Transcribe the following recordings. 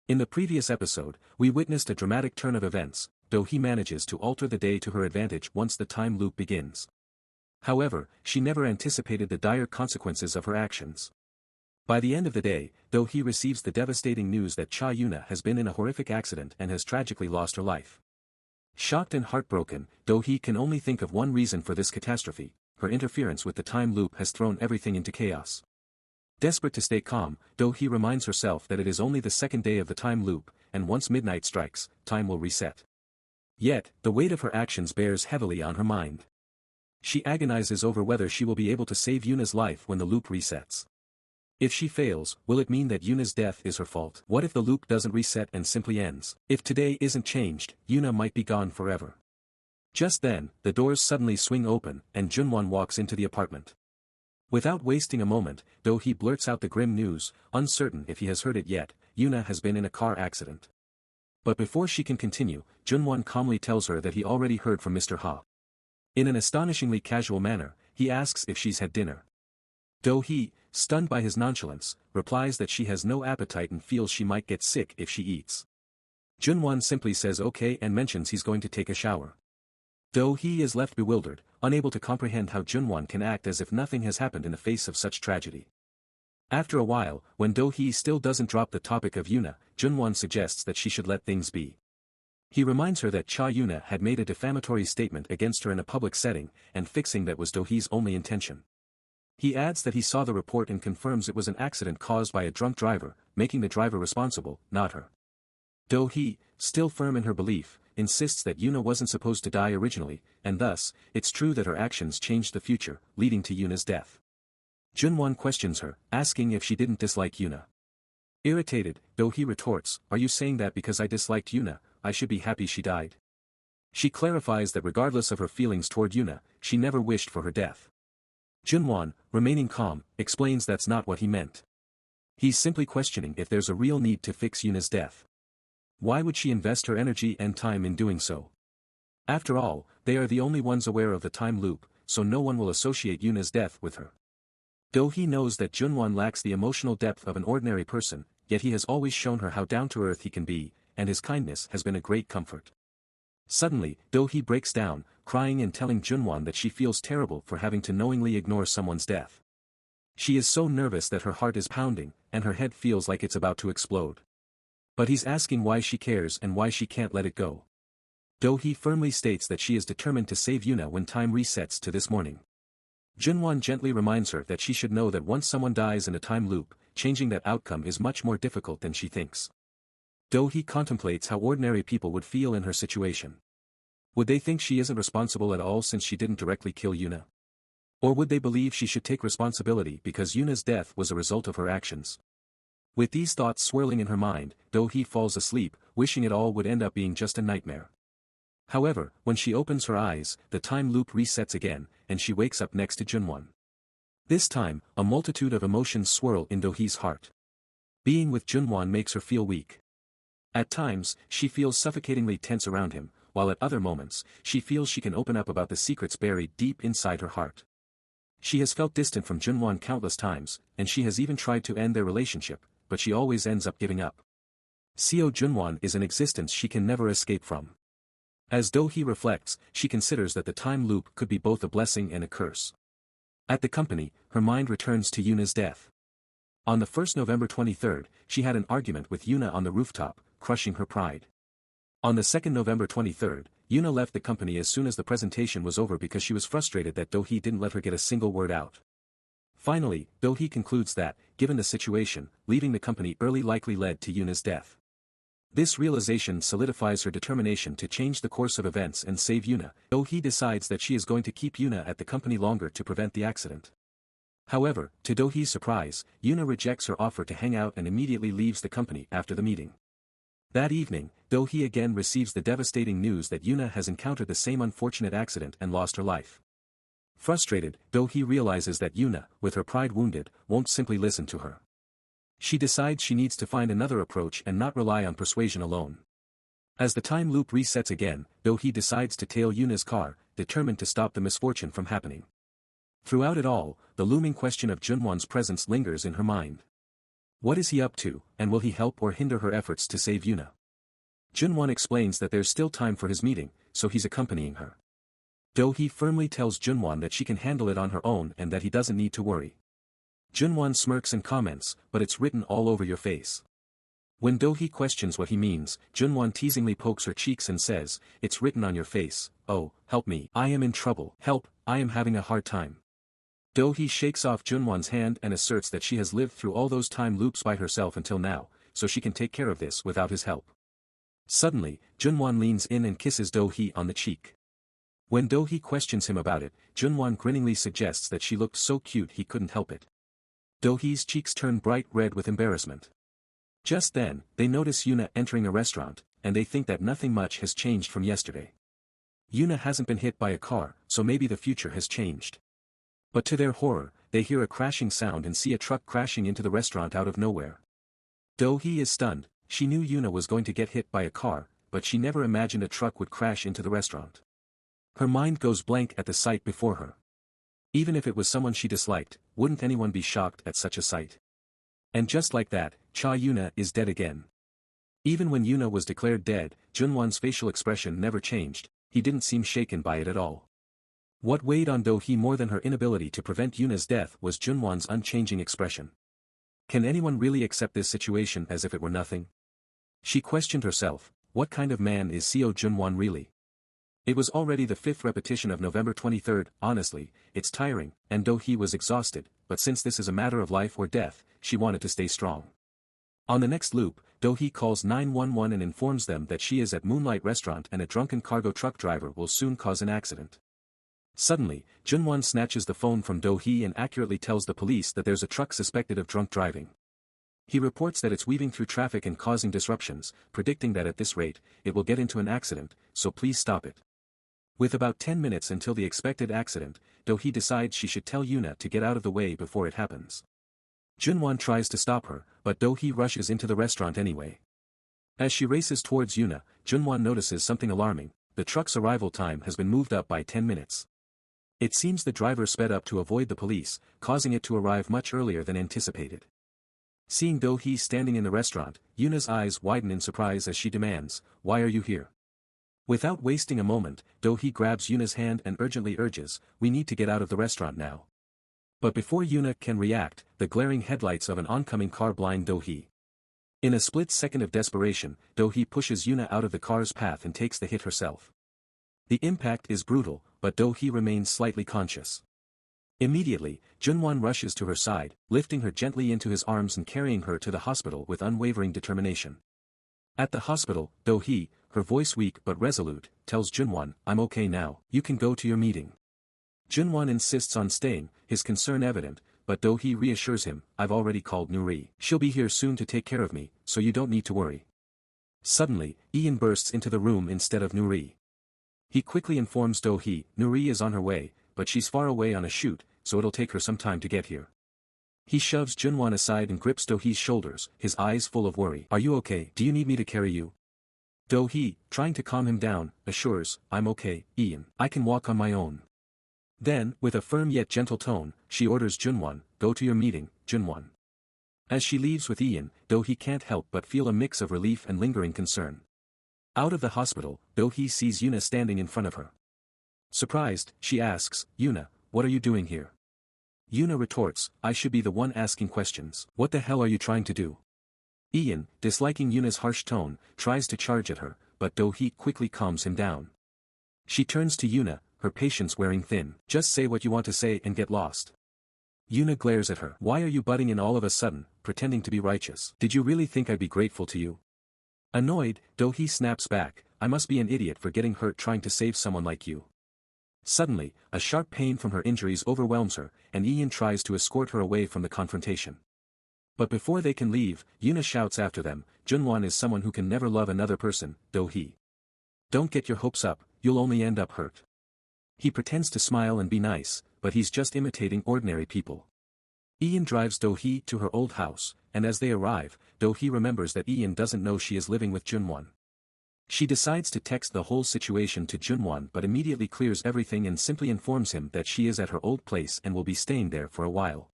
In the previous episode, we witnessed a dramatic turn of events, Dohee manages to alter the day to her advantage once the time loop begins. However, she never anticipated the dire consequences of her actions. By the end of the day, Dohee receives the devastating news that Yuna has been in a horrific accident and has tragically lost her life. Shocked and heartbroken, Dohee can only think of one reason for this catastrophe: her interference with the time loop has thrown everything into chaos. Desperate to stay calm, Dohee reminds herself that it is only the second day of the time loop, and once midnight strikes, time will reset. Yet, the weight of her actions bears heavily on her mind. She agonizes over whether she will be able to save Yuna's life when the loop resets. If she fails, will it mean that Yuna's death is her fault? What if the loop doesn't reset and simply ends? If today isn't changed, Yuna might be gone forever. Just then, the doors suddenly swing open, and Jun Won walks into the apartment. Without wasting a moment, Dohee blurts out the grim news, uncertain if he has heard it yet: Yuna has been in a car accident. But before she can continue, Jun Won calmly tells her that he already heard from Mr. Ha. In an astonishingly casual manner, he asks if she's had dinner. Dohee, stunned by his nonchalance, replies that she has no appetite and feels she might get sick if she eats. Jun Won simply says okay and mentions he's going to take a shower. Dohee is left bewildered, unable to comprehend how Jun Won can act as if nothing has happened in the face of such tragedy. After a while, when Dohee still doesn't drop the topic of Yuna, Jun Won suggests that she should let things be. He reminds her that Yuna had made a defamatory statement against her in a public setting, and fixing that was Dohee's only intention. He adds that he saw the report and confirms it was an accident caused by a drunk driver, making the driver responsible, not her. Dohee, still firm in her belief, insists that Yuna wasn't supposed to die originally, and thus, it's true that her actions changed the future, leading to Yuna's death. Jun Won questions her, asking if she didn't dislike Yuna. Irritated, Dohee retorts, "Are you saying that because I disliked Yuna, I should be happy she died?" She clarifies that regardless of her feelings toward Yuna, she never wished for her death. Jun Won, remaining calm, explains that's not what he meant. He's simply questioning if there's a real need to fix Yuna's death. Why would she invest her energy and time in doing so? After all, they are the only ones aware of the time loop, so no one will associate Yuna's death with her. Dohee knows that Jun Won lacks the emotional depth of an ordinary person, yet he has always shown her how down-to-earth he can be, and his kindness has been a great comfort. Suddenly, Dohee breaks down, crying and telling Jun Won that she feels terrible for having to knowingly ignore someone's death. She is so nervous that her heart is pounding, and her head feels like it's about to explode. But he's asking why she cares and why she can't let it go. Dohee firmly states that she is determined to save Yuna when time resets to this morning. Jun Won gently reminds her that she should know that once someone dies in a time loop, changing that outcome is much more difficult than she thinks. Dohee contemplates how ordinary people would feel in her situation. Would they think she isn't responsible at all since she didn't directly kill Yuna? Or would they believe she should take responsibility because Yuna's death was a result of her actions? With these thoughts swirling in her mind, Dohee falls asleep, wishing it all would end up being just a nightmare. However, when she opens her eyes, the time loop resets again, and she wakes up next to Jun Won. This time, a multitude of emotions swirl in Dohee's heart. Being with Jun Won makes her feel weak. At times, she feels suffocatingly tense around him, while at other moments, she feels she can open up about the secrets buried deep inside her heart. She has felt distant from Jun Won countless times, and she has even tried to end their relationship, but she always ends up giving up. Seo Jun Won is an existence she can never escape from. As Dohee reflects, she considers that the time loop could be both a blessing and a curse. At the company, her mind returns to Yuna's death. On the 1st November 23rd, she had an argument with Yuna on the rooftop, crushing her pride. On the 2nd November 23rd, Yuna left the company as soon as the presentation was over because she was frustrated that Dohee didn't let her get a single word out. Finally, Dohee concludes that, given the situation, leaving the company early likely led to Yuna's death. This realization solidifies her determination to change the course of events and save Yuna. Dohee decides that she is going to keep Yuna at the company longer to prevent the accident. However, to Dohee's surprise, Yuna rejects her offer to hang out and immediately leaves the company after the meeting. That evening, Dohee again receives the devastating news that Yuna has encountered the same unfortunate accident and lost her life. Frustrated, Dohee realizes that Yuna, with her pride wounded, won't simply listen to her. She decides she needs to find another approach and not rely on persuasion alone. As the time loop resets again, Dohee decides to tail Yuna's car, determined to stop the misfortune from happening. Throughout it all, the looming question of Jun Won's presence lingers in her mind. What is he up to, and will he help or hinder her efforts to save Yuna? Jun Won explains that there's still time for his meeting, so he's accompanying her. Dohee firmly tells Jun Won that she can handle it on her own and that he doesn't need to worry. Jun Won smirks and comments, but it's written all over your face. When Dohee questions what he means, Jun Won teasingly pokes her cheeks and says, it's written on your face, oh, help me, I am in trouble, help, I am having a hard time. Dohee shakes off Jun Won's hand and asserts that she has lived through all those time loops by herself until now, so she can take care of this without his help. Suddenly, Jun Won leans in and kisses Dohee on the cheek. When Dohee questions him about it, Jun Won grinningly suggests that she looked so cute he couldn't help it. Dohee's cheeks turn bright red with embarrassment. Just then, they notice Yuna entering a restaurant, and they think that nothing much has changed from yesterday. Yuna hasn't been hit by a car, so maybe the future has changed. But to their horror, they hear a crashing sound and see a truck crashing into the restaurant out of nowhere. Dohee is stunned. She knew Yuna was going to get hit by a car, but she never imagined a truck would crash into the restaurant. Her mind goes blank at the sight before her. Even if it was someone she disliked, wouldn't anyone be shocked at such a sight? And just like that, Yuna is dead again. Even when Yuna was declared dead, Jun Won's facial expression never changed, he didn't seem shaken by it at all. What weighed on Dohee more than her inability to prevent Yuna's death was Jun Won's unchanging expression. Can anyone really accept this situation as if it were nothing? She questioned herself, what kind of man is Seo Jun Won really? It was already the 5th repetition of November 23rd, honestly, it's tiring, and Dohee was exhausted, but since this is a matter of life or death, she wanted to stay strong. On the next loop, Dohee calls 911 and informs them that she is at Moonlight Restaurant and a drunken cargo truck driver will soon cause an accident. Suddenly, Jun Won snatches the phone from Dohee and accurately tells the police that there's a truck suspected of drunk driving. He reports that it's weaving through traffic and causing disruptions, predicting that at this rate, it will get into an accident, so please stop it. With about 10 minutes until the expected accident, Dohee decides she should tell Yuna to get out of the way before it happens. Jun Won tries to stop her, but Dohee rushes into the restaurant anyway. As she races towards Yuna, Jun Won notices something alarming, the truck's arrival time has been moved up by 10 minutes. It seems the driver sped up to avoid the police, causing it to arrive much earlier than anticipated. Seeing Dohee standing in the restaurant, Yuna's eyes widen in surprise as she demands, why are you here? Without wasting a moment, Dohee grabs Yuna's hand and urgently urges, we need to get out of the restaurant now. But before Yuna can react, the glaring headlights of an oncoming car blind Dohee. In a split second of desperation, Dohee pushes Yuna out of the car's path and takes the hit herself. The impact is brutal, but Dohee remains slightly conscious. Immediately, Jun Won rushes to her side, lifting her gently into his arms and carrying her to the hospital with unwavering determination. At the hospital, Dohee, her voice weak but resolute, tells Jun Won, I'm okay now, you can go to your meeting. Jun Won insists on staying, his concern evident, but Dohee reassures him, I've already called Nuri. She'll be here soon to take care of me, so you don't need to worry. Suddenly, Ian bursts into the room instead of Nuri. He quickly informs Dohee, Nuri is on her way, but she's far away on a shoot, so it'll take her some time to get here. He shoves Jun Won aside and grips Dohee's shoulders, his eyes full of worry. Are you okay? Do you need me to carry you? Dohee, trying to calm him down, assures, I'm okay, Ian. I can walk on my own. Then, with a firm yet gentle tone, she orders Jun Won, go to your meeting, Jun Won. As she leaves with Ian, Dohee can't help but feel a mix of relief and lingering concern. Out of the hospital, Dohee sees Yuna standing in front of her. Surprised, she asks, Yuna, what are you doing here? Yuna retorts, I should be the one asking questions. What the hell are you trying to do? Ian, disliking Yuna's harsh tone, tries to charge at her, but Dohee quickly calms him down. She turns to Yuna, her patience wearing thin. Just say what you want to say and get lost. Yuna glares at her. Why are you butting in all of a sudden, pretending to be righteous? Did you really think I'd be grateful to you? Annoyed, Dohee snaps back, I must be an idiot for getting hurt trying to save someone like you. Suddenly, a sharp pain from her injuries overwhelms her, and Ian tries to escort her away from the confrontation. But before they can leave, Yuna shouts after them, Jun Won is someone who can never love another person, Dohee. Don't get your hopes up, you'll only end up hurt. He pretends to smile and be nice, but he's just imitating ordinary people. Ian drives Dohee to her old house, and as they arrive, Dohee remembers that Ian doesn't know she is living with Jun Won. She decides to text the whole situation to Jun Won but immediately clears everything and simply informs him that she is at her old place and will be staying there for a while.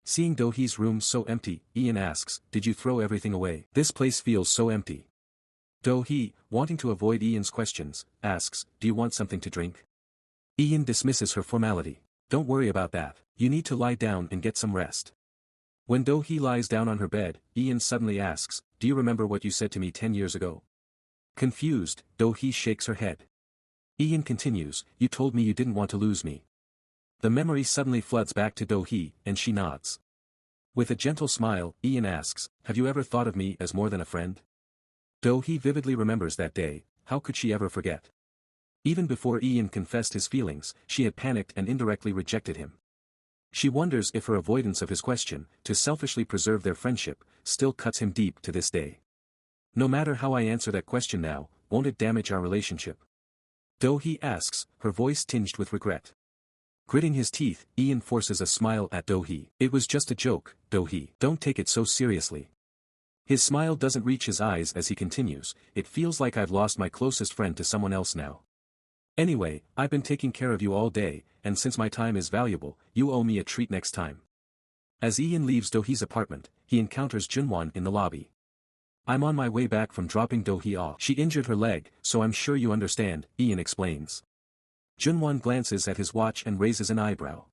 Seeing Do-hee's room so empty, Ian asks, "Did you throw everything away? This place feels so empty." Do-hee, wanting to avoid Ian's questions, asks, "Do you want something to drink?" Ian dismisses her formality. "Don't worry about that, you need to lie down and get some rest." When Do-hee lies down on her bed, Ian suddenly asks, "Do you remember what you said to me 10 years ago?" Confused, Do-hee shakes her head. Ian continues, "You told me you didn't want to lose me." The memory suddenly floods back to Do-hee, and she nods. With a gentle smile, Ian asks, "Have you ever thought of me as more than a friend?" Do-hee vividly remembers that day. How could she ever forget? Even before Ian confessed his feelings, she had panicked and indirectly rejected him. She wonders if her avoidance of his question, to selfishly preserve their friendship, still cuts him deep to this day. "No matter how I answer that question now, won't it damage our relationship?" Do-hee asks, her voice tinged with regret. Gritting his teeth, Ian forces a smile at Do-hee. "It was just a joke, Do-hee. Don't take it so seriously." His smile doesn't reach his eyes as he continues, "It feels like I've lost my closest friend to someone else now. Anyway, I've been taking care of you all day, and since my time is valuable, you owe me a treat next time." As Ian leaves Do-hee's apartment, he encounters Jun Won in the lobby. "I'm on my way back from dropping Do-hee off. She injured her leg, so I'm sure you understand," Ian explains. Jun Won glances at his watch and raises an eyebrow.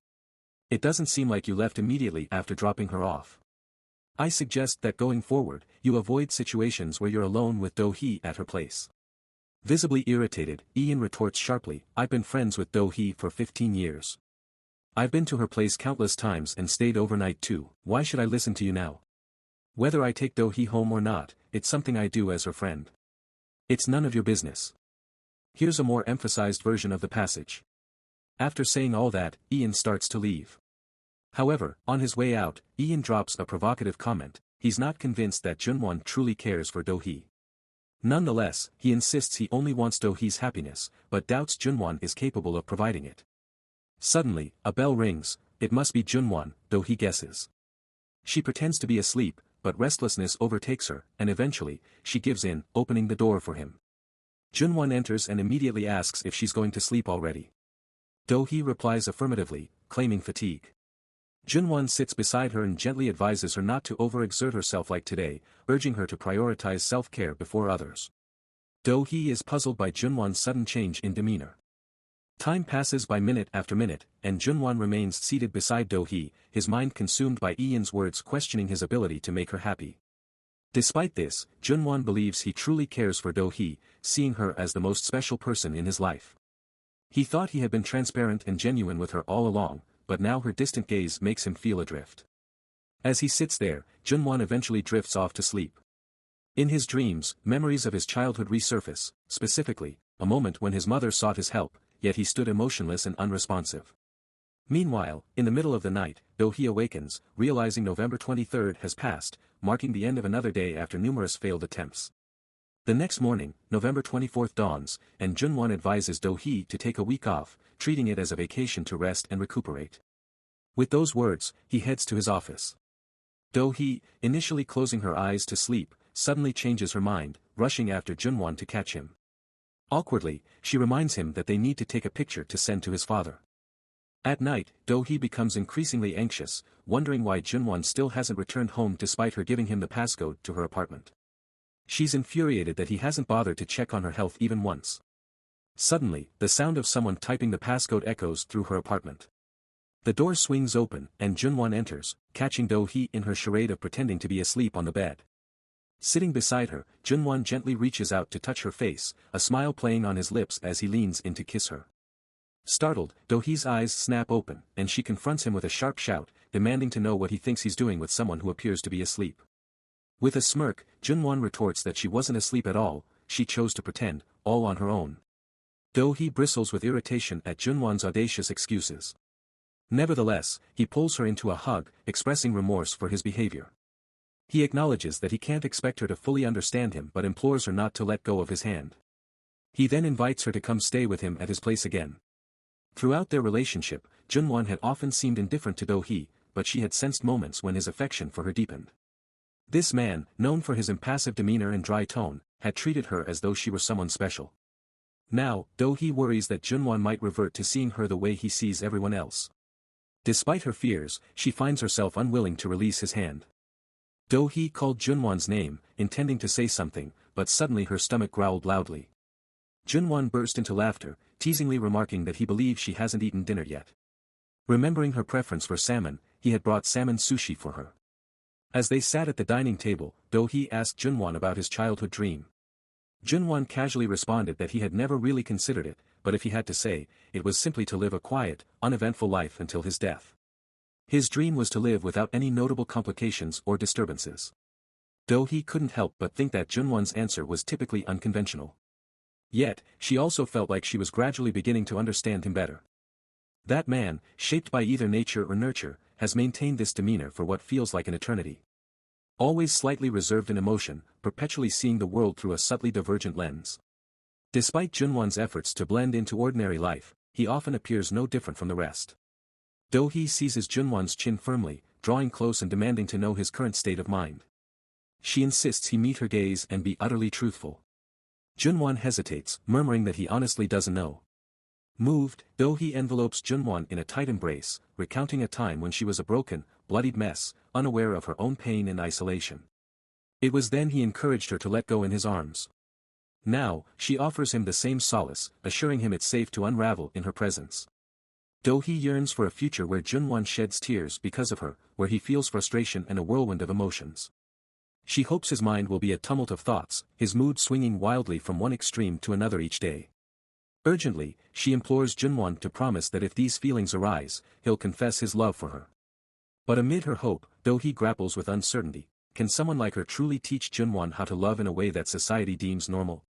"It doesn't seem like you left immediately after dropping her off. I suggest that going forward, you avoid situations where you're alone with Do-hee at her place." Visibly irritated, Ian retorts sharply, "I've been friends with Do-hee for 15 years. I've been to her place countless times and stayed overnight too. Why should I listen to you now? Whether I take Do-hee home or not, it's something I do as her friend. It's none of your business." Here's a more emphasized version of the passage. After saying all that, Ian starts to leave. However, on his way out, Ian drops a provocative comment. He's not convinced that Jun Won truly cares for Do-hee. Nonetheless, he insists he only wants Do-hee's happiness, but doubts Jun Won is capable of providing it. Suddenly, a bell rings. It must be Jun Won, Do-hee guesses. She pretends to be asleep, but restlessness overtakes her, and eventually, she gives in, opening the door for him. Jun Won enters and immediately asks if she's going to sleep already. Do-hee replies affirmatively, claiming fatigue. Jun Won sits beside her and gently advises her not to overexert herself like today, urging her to prioritize self-care before others. Do-hee is puzzled by Jun Won's sudden change in demeanor. Time passes by minute after minute, and Jun Won remains seated beside Do-hee, his mind consumed by Ian's words questioning his ability to make her happy. Despite this, Jun Won believes he truly cares for Do-hee, seeing her as the most special person in his life. He thought he had been transparent and genuine with her all along, but now her distant gaze makes him feel adrift. As he sits there, Jun Won eventually drifts off to sleep. In his dreams, memories of his childhood resurface, specifically, a moment when his mother sought his help, yet he stood emotionless and unresponsive. Meanwhile, in the middle of the night, Do-hee awakens, realizing November 23rd has passed, marking the end of another day after numerous failed attempts. The next morning, November 24th dawns, and Jun Won advises Do-hee to take a week off, treating it as a vacation to rest and recuperate. With those words, he heads to his office. Do-hee, initially closing her eyes to sleep, suddenly changes her mind, rushing after Jun Won to catch him. Awkwardly, she reminds him that they need to take a picture to send to his father. At night, Do-hee becomes increasingly anxious, wondering why Jun Won still hasn't returned home despite her giving him the passcode to her apartment. She's infuriated that he hasn't bothered to check on her health even once. Suddenly, the sound of someone typing the passcode echoes through her apartment. The door swings open, and Jun Won enters, catching Do-hee in her charade of pretending to be asleep on the bed. Sitting beside her, Jun Won gently reaches out to touch her face, a smile playing on his lips as he leans in to kiss her. Startled, Do-hee's eyes snap open, and she confronts him with a sharp shout, demanding to know what he thinks he's doing with someone who appears to be asleep. With a smirk, Jun Won retorts that she wasn't asleep at all, she chose to pretend, all on her own. Do-hee bristles with irritation at Jun Won's audacious excuses. Nevertheless, he pulls her into a hug, expressing remorse for his behavior. He acknowledges that he can't expect her to fully understand him but implores her not to let go of his hand. He then invites her to come stay with him at his place again. Throughout their relationship, Jun Won had often seemed indifferent to Do-hee, but she had sensed moments when his affection for her deepened. This man, known for his impassive demeanor and dry tone, had treated her as though she were someone special. Now, Do-hee worries that Jun Won might revert to seeing her the way he sees everyone else. Despite her fears, she finds herself unwilling to release his hand. Dohee called Jun Won's name, intending to say something, but suddenly her stomach growled loudly. Jun Won burst into laughter, teasingly remarking that he believes she hasn't eaten dinner yet. Remembering her preference for salmon, he had brought salmon sushi for her. As they sat at the dining table, Dohee asked Jun Won about his childhood dream. Jun Won casually responded that he had never really considered it, but if he had to say, it was simply to live a quiet, uneventful life until his death. His dream was to live without any notable complications or disturbances. Dohee couldn't help but think that Jun Won's answer was typically unconventional. Yet, she also felt like she was gradually beginning to understand him better. That man, shaped by either nature or nurture, has maintained this demeanor for what feels like an eternity. Always slightly reserved in emotion, perpetually seeing the world through a subtly divergent lens. Despite Jun Won's efforts to blend into ordinary life, he often appears no different from the rest. Dohee seizes Jun Won's chin firmly, drawing close and demanding to know his current state of mind. She insists he meet her gaze and be utterly truthful. Jun Won hesitates, murmuring that he honestly doesn't know. Moved, Dohee envelopes Jun Won in a tight embrace, recounting a time when she was a broken, bloodied mess, unaware of her own pain and isolation. It was then he encouraged her to let go in his arms. Now, she offers him the same solace, assuring him it's safe to unravel in her presence. Dohee yearns for a future where Jun Won sheds tears because of her, where he feels frustration and a whirlwind of emotions. She hopes his mind will be a tumult of thoughts, his mood swinging wildly from one extreme to another each day. Urgently, she implores Jun Won to promise that if these feelings arise, he'll confess his love for her. But amid her hope, Dohee grapples with uncertainty. Can someone like her truly teach Jun Won how to love in a way that society deems normal?